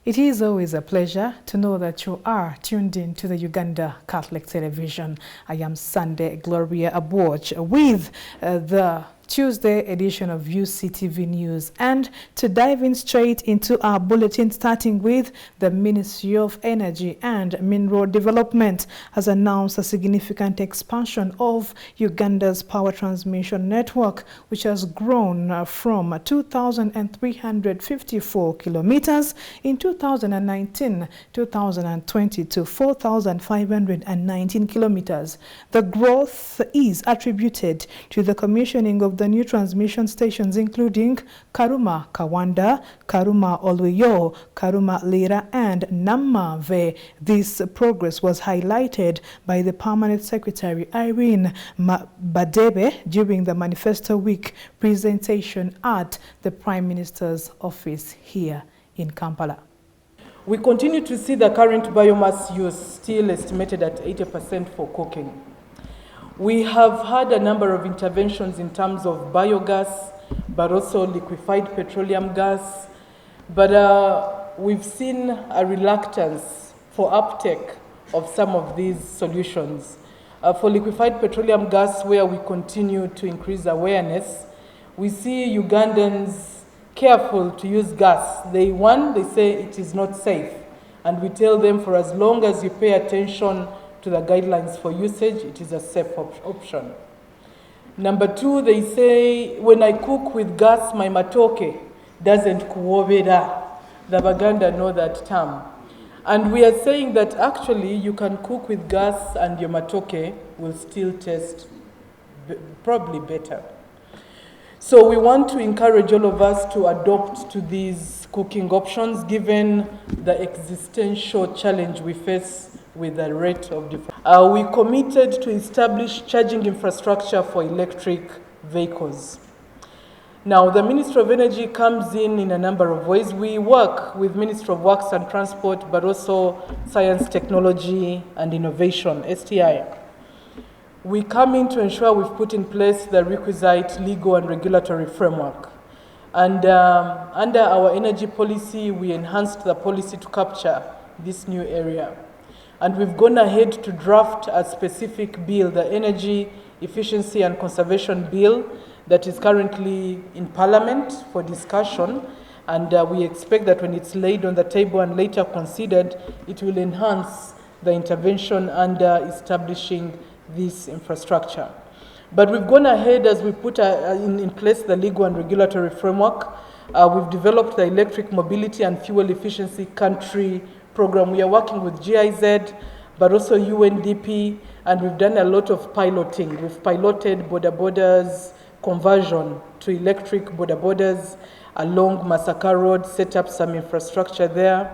It is always a pleasure to know that you are tuned in to the Uganda Catholic Television. I am Sunday Gloria Aboch with the Tuesday edition of Uctv News, and to dive in straight into our bulletin, starting with the Ministry of Energy and Mineral Development has announced a significant expansion of Uganda's power transmission network, which has grown from 2,354 kilometers in 2019-2020 to 4,519 kilometers. The growth is attributed to the commissioning of the new transmission stations, including Karuma Kawanda, Karuma Oluyo, Karuma Lira, and Namave. This progress was highlighted by the Permanent Secretary Irene Badebe during the Manifesto Week presentation at the Prime Minister's office here in Kampala. We continue to see the current biomass use still estimated at 80% for cooking. We have had a number of interventions in terms of biogas, but also liquefied petroleum gas. But we've seen a reluctance for uptake of some of these solutions. For liquefied petroleum gas, where we continue to increase awareness, we see Ugandans careful to use gas. They say it is not safe. And we tell them, for as long as you pay attention to the guidelines for usage, it is a safe option. Number two, they say, when I cook with gas, my matoke doesn't kuobera. The Baganda know that term. And we are saying that actually you can cook with gas and your matoke will still taste probably better. So we want to encourage all of us to adopt to these cooking options, given the existential challenge we face with the rate of difference. We committed to establish charging infrastructure for electric vehicles. Now, the Ministry of Energy comes in a number of ways. We work with Ministry of Works and Transport, but also Science, Technology and Innovation, STI. We come in to ensure we've put in place the requisite legal and regulatory framework. And under our energy policy, we enhanced the policy to capture this new area. And we've gone ahead to draft a specific bill, the Energy Efficiency and Conservation Bill, that is currently in Parliament for discussion. And we expect that when it's laid on the table and later considered, it will enhance the intervention under establishing this infrastructure. But we've gone ahead as we put in place the legal and regulatory framework. We've developed the Electric Mobility and Fuel Efficiency Country Program. We are working with GIZ, but also UNDP, and we've done a lot of piloting. We've piloted border borders conversion to electric border borders along Masaka Road, set up some infrastructure there.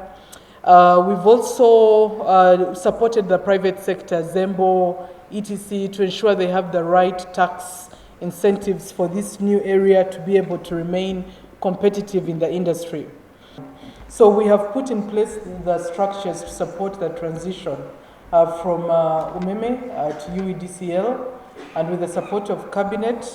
We've also supported the private sector, Zembo, etc., to ensure they have the right tax incentives for this new area to be able to remain competitive in the industry. So we have put in place the structures to support the transition from umeme to UEDCL, and with the support of Cabinet,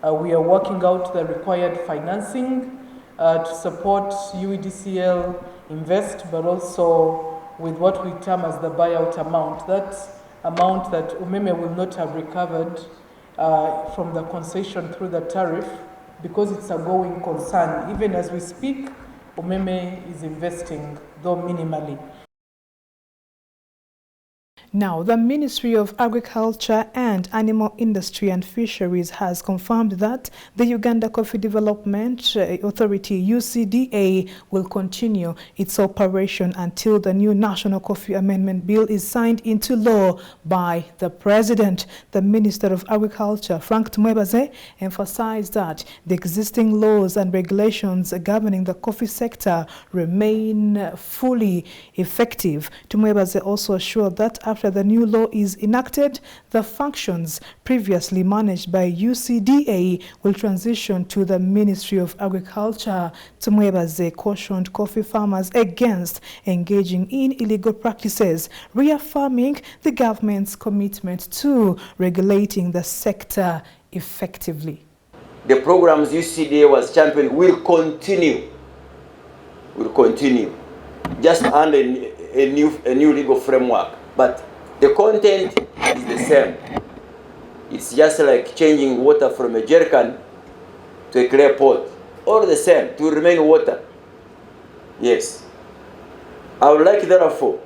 we are working out the required financing to support UEDCL Invest, but also with what we term as the buyout amount. That amount that umeme will not have recovered from the concession through the tariff, because it's a going concern. Even as we speak, umeme is investing, though minimally. Now, the Ministry of Agriculture and Animal Industry and Fisheries has confirmed that the Uganda Coffee Development Authority, UCDA, will continue its operation until the new National Coffee Amendment Bill is signed into law by the President. The Minister of Agriculture, Frank Tumwebaze, emphasized that the existing laws and regulations governing the coffee sector remain fully effective. Tumwebaze also assured that after the new law is enacted, the functions previously managed by UCDA will transition to the Ministry of Agriculture. Tumwebaze cautioned coffee farmers against engaging in illegal practices, reaffirming the government's commitment to regulating the sector effectively. The programs UCDA was championing will continue. just under a new legal framework, but the content is the same. It's just like changing water from a jerrycan to a clay pot. All the same, to remain water. Yes. I would like, therefore,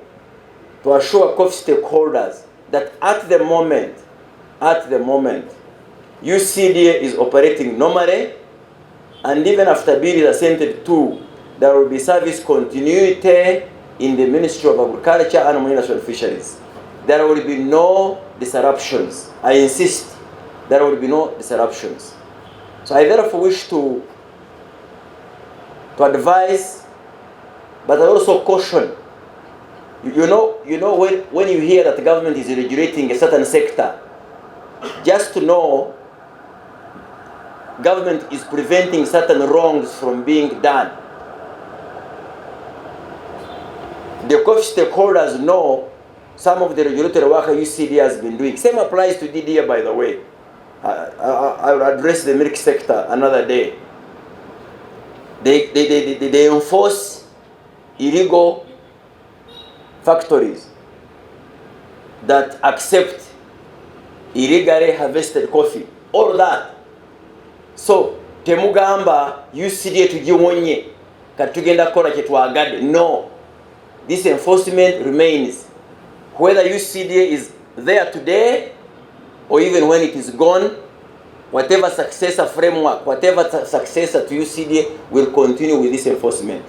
to assure coffee stakeholders that at the moment, UCDA is operating normally, and even after bill is assented to, there will be service continuity in the Ministry of Agriculture, Animal Industry and Fisheries. There will be no disruptions. I insist, there will be no disruptions. So I therefore wish to advise, but I also caution. You know when you hear that the government is regulating a certain sector, just to know government is preventing certain wrongs from being done. The coffee stakeholders know some of the regulatory work UCD has been doing. Same applies to DDA, by the way. I will address the milk sector another day. They enforce illegal factories that accept illegally harvested coffee. All that. So, temugamba UCDA tugiwonye katugenda kola kyetwagade. No. This enforcement remains. Whether UCDA is there today or even when it is gone, whatever successor framework, whatever successor to UCDA will continue with this enforcement.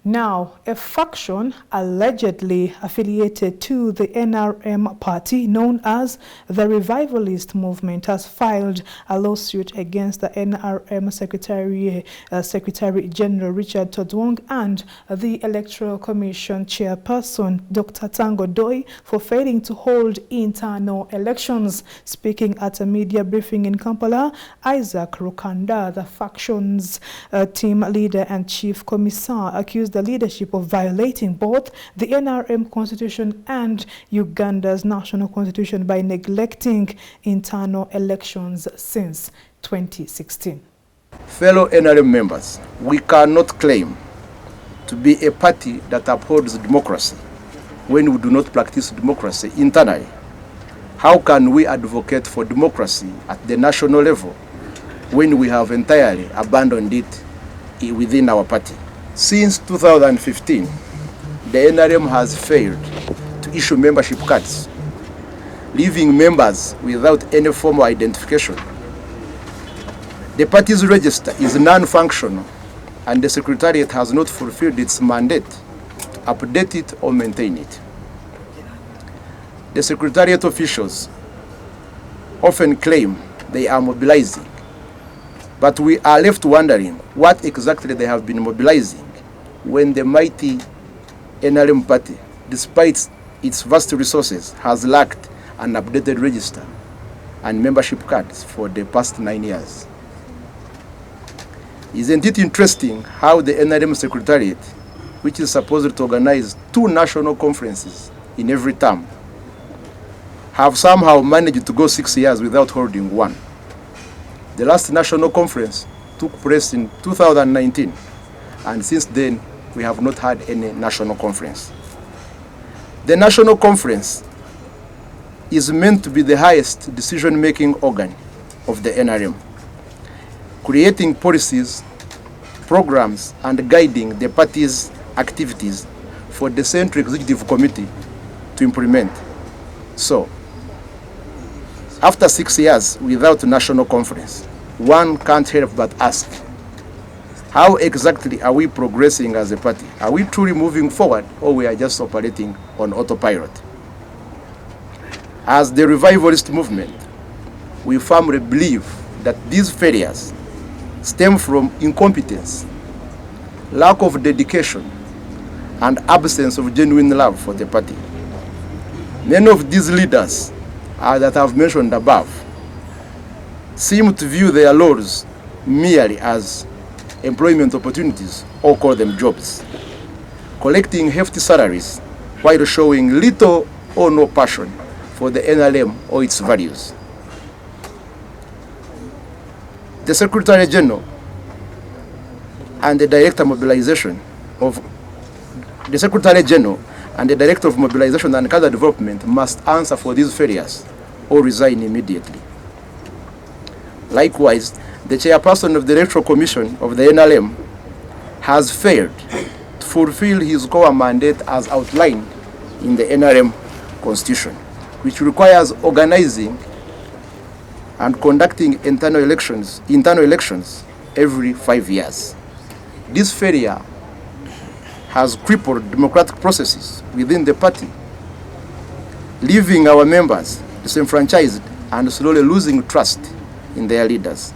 Now, a faction allegedly affiliated to the NRM party known as the Revivalist Movement has filed a lawsuit against the NRM Secretary General Richard Todwong and the Electoral Commission Chairperson Dr. Tango Doi for failing to hold internal elections. Speaking at a media briefing in Kampala, Isaac Rukanda, the faction's team leader and chief commissar, accused the leadership of violating both the NRM constitution and Uganda's national constitution by neglecting internal elections since 2016. Fellow NRM members, we cannot claim to be a party that upholds democracy when we do not practice democracy internally. How can we advocate for democracy at the national level when we have entirely abandoned it within our party? Since 2015, the NRM has failed to issue membership cards, leaving members without any formal identification. The party's register is non-functional, and the Secretariat has not fulfilled its mandate to update it or maintain it. The Secretariat officials often claim they are mobilizing, but we are left wondering what exactly they have been mobilizing when the mighty NRM party, despite its vast resources, has lacked an updated register and membership cards for the past 9 years. Isn't it interesting how the NRM Secretariat, which is supposed to organize 2 national conferences in every term, have somehow managed to go 6 years without holding one? The last national conference took place in 2019, and since then, we have not had any national conference. The national conference is meant to be the highest decision-making organ of the NRM, creating policies, programs, and guiding the party's activities for the Central Executive Committee to implement. So, after 6 years without a national conference, one can't help but ask, how exactly are we progressing as a party? Are we truly moving forward, or we are just operating on autopilot? As the revivalist movement, we firmly believe that these failures stem from incompetence, lack of dedication, and absence of genuine love for the party. Many of these leaders that I've mentioned above seem to view their roles merely as employment opportunities, or call them jobs, collecting hefty salaries while showing little or no passion for the NRM or its values. The Secretary General and the Director Mobilization of the Secretary General and the Director of Mobilization and Cadre Development must answer for these failures or resign immediately. Likewise, the Chairperson of the Electoral Commission of the NRM has failed to fulfill his core mandate as outlined in the NRM Constitution, which requires organizing and conducting internal elections every 5 years. This failure has crippled democratic processes within the party, leaving our members disenfranchised and slowly losing trust in their leaders.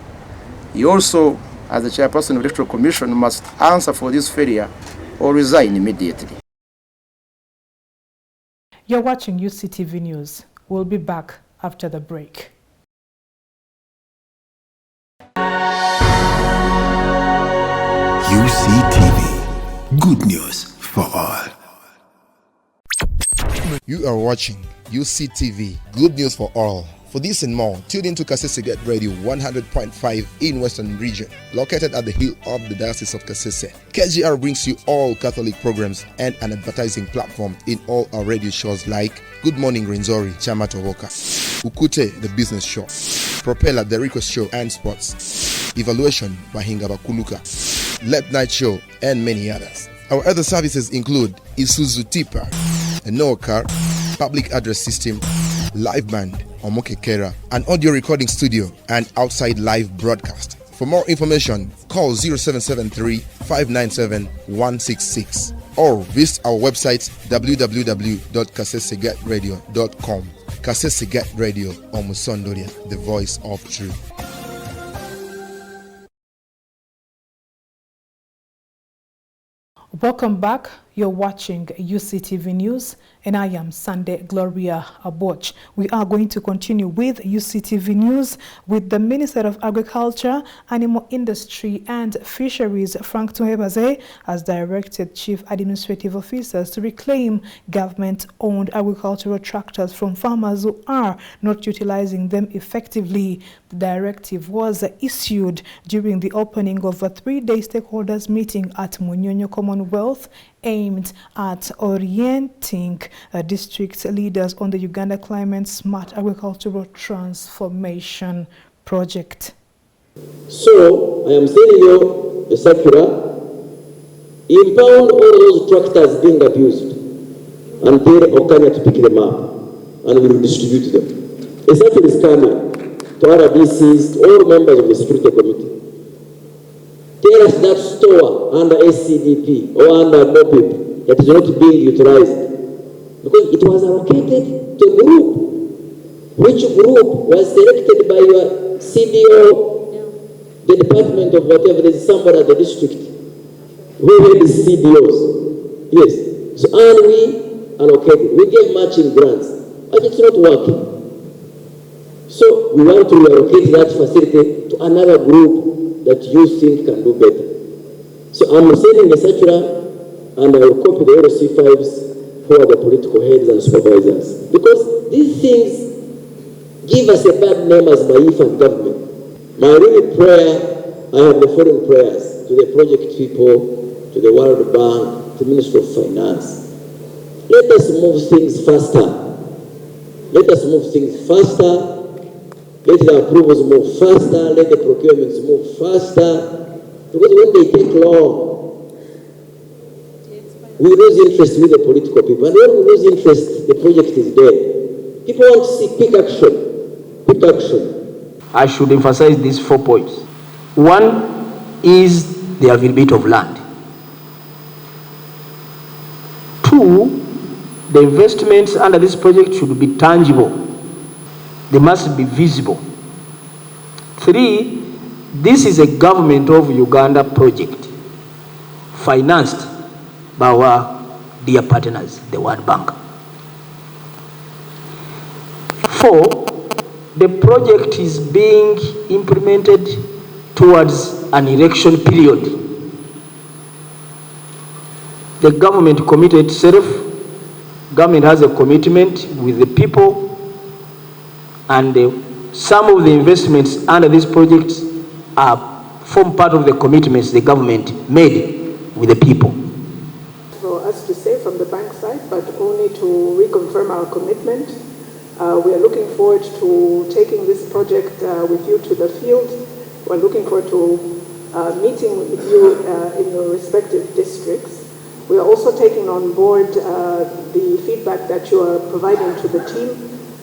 He also, as the Chairperson of the Electoral Commission, must answer for this failure or resign immediately. You're watching UCTV News. We'll be back after the break. UCTV, good news for all. You are watching UCTV, good news for all. For this and more, tune in to Kasese Get Radio 100.5 in Western Region, located at the hill of the Diocese of Kasese. KGR brings you all Catholic programs and an advertising platform in all our radio shows like Good Morning Renzori, Chama Tovoka, Ukute, the business show, Propeller, the Request show and sports, Evaluation, Bahinga Bakuluka, Late Night show, and many others. Our other services include Isuzu Tipa, a Noah car, public address system, live band, Omokekera, an audio recording studio, and outside live broadcast. For more information, call 0773 597 166 or visit our website www.kasesegatradio.com. Kasese Get Radio, Omusondoria, the voice of truth. Welcome back. You're watching UCTV News, and I am Sunday Gloria Aboch. We are going to continue with UCTV News with the Minister of Agriculture, Animal Industry and Fisheries, Frank Tuhebaze, has directed Chief Administrative Officers to reclaim government-owned agricultural tractors from farmers who are not utilizing them effectively. The directive was issued during the opening of a 3-day stakeholders meeting at Munyonyo Commonwealth, aimed at orienting district leaders on the Uganda Climate Smart Agricultural Transformation Project. So, I am sending you a circular. Impound all those tractors being abused and tell Okanya to pick them up and we will distribute them. A circular is coming to RDCs, to all members of the security committee. Tell us that store under SCDP or under MOPIP that is not being utilized, because it was allocated to a group. Which group was selected by your CDO, the department of whatever, there is somebody at the district who were the CDOs. Yes. So, and we allocated, we gave matching grants, but it's not working. So we want to reallocate that facility to another group that you think can do better. So I'm sending a circular and I will copy the LC5s who are the political heads and supervisors. Because these things give us a bad name as Maif and government. My really prayer, I have the following prayers to the project people, to the World Bank, to the Ministry of Finance. Let us move things faster. Let us move things faster. Let the approvals move faster, let the procurements move faster, because when they take long, we lose interest with the political people, and when we lose interest, the project is dead. People want to see quick action, quick action. I should emphasize these 4 points. One is the availability of land. 2, the investments under this project should be tangible. They must be visible. 3, this is a government of Uganda project financed by our dear partners, the World Bank. 4, the project is being implemented towards an election period. The government committed itself, government has a commitment with the people, and some of the investments under these projects are form part of the commitments the government made with the people. For us to say from the bank side, but only to reconfirm our commitment. We are looking forward to taking this project with you to the field. We're looking forward to meeting with you in your respective districts. We are also taking on board the feedback that you are providing to the team,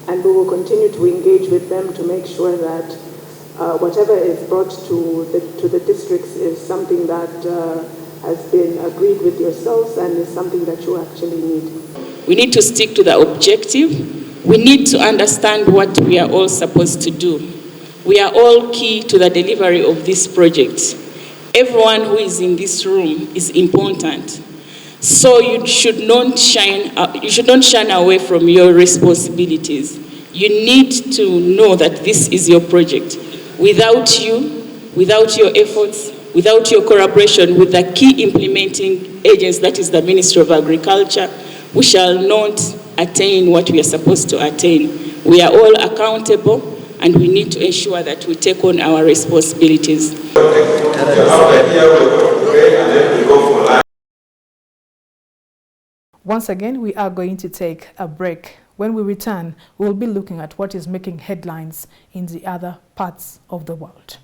and we will continue to engage with them to make sure that whatever is brought to the districts is something that has been agreed with yourselves and is something that you actually need. We need to stick to the objective. We need to understand what we are all supposed to do. We are all key to the delivery of this project. Everyone who is in this room is important. So you should not shun away from your responsibilities. You need to know that this is your project. Without you, without your efforts, without your collaboration with the key implementing agents, that is the Ministry of Agriculture, we shall not attain what we are supposed to attain. We are all accountable, and we need to ensure that we take on our responsibilities. Once again, we are going to take a break. When we return, we'll be looking at what is making headlines in the other parts of the world.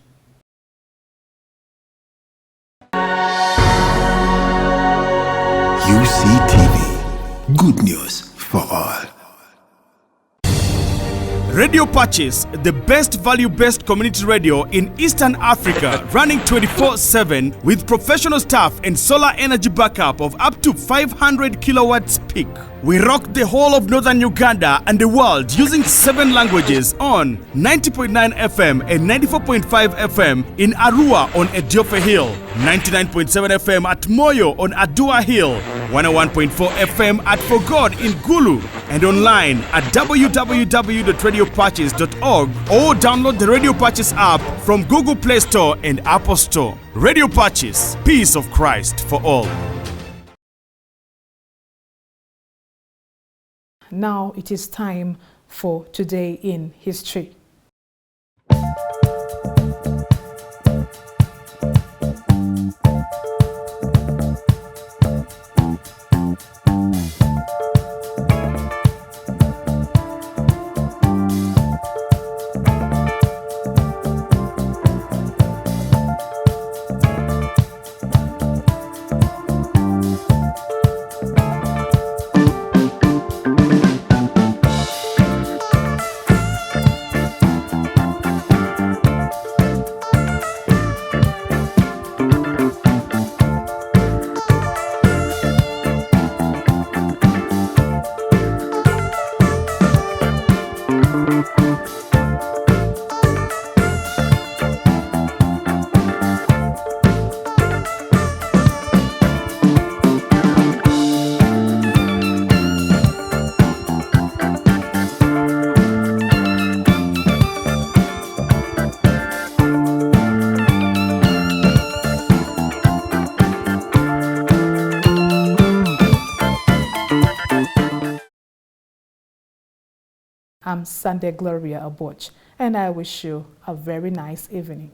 UCTV, good news for all. Radio Purchase, the best value-based community radio in Eastern Africa, running 24/7 with professional staff and solar energy backup of up to 500 kilowatts peak. We rock the whole of northern Uganda and the world using 7 languages on 90.9 FM and 94.5 FM in Arua on Ediofe Hill, 99.7 FM at Moyo on Adua Hill, 101.4 FM at Fogod in Gulu, and online at www.radiopurchase.org or download the Radio Purchase app from Google Play Store and Apple Store. Radio Purchase, peace of Christ for all. Now it is time for Today in History. I'm Sunday Gloria Aboch, and I wish you a very nice evening.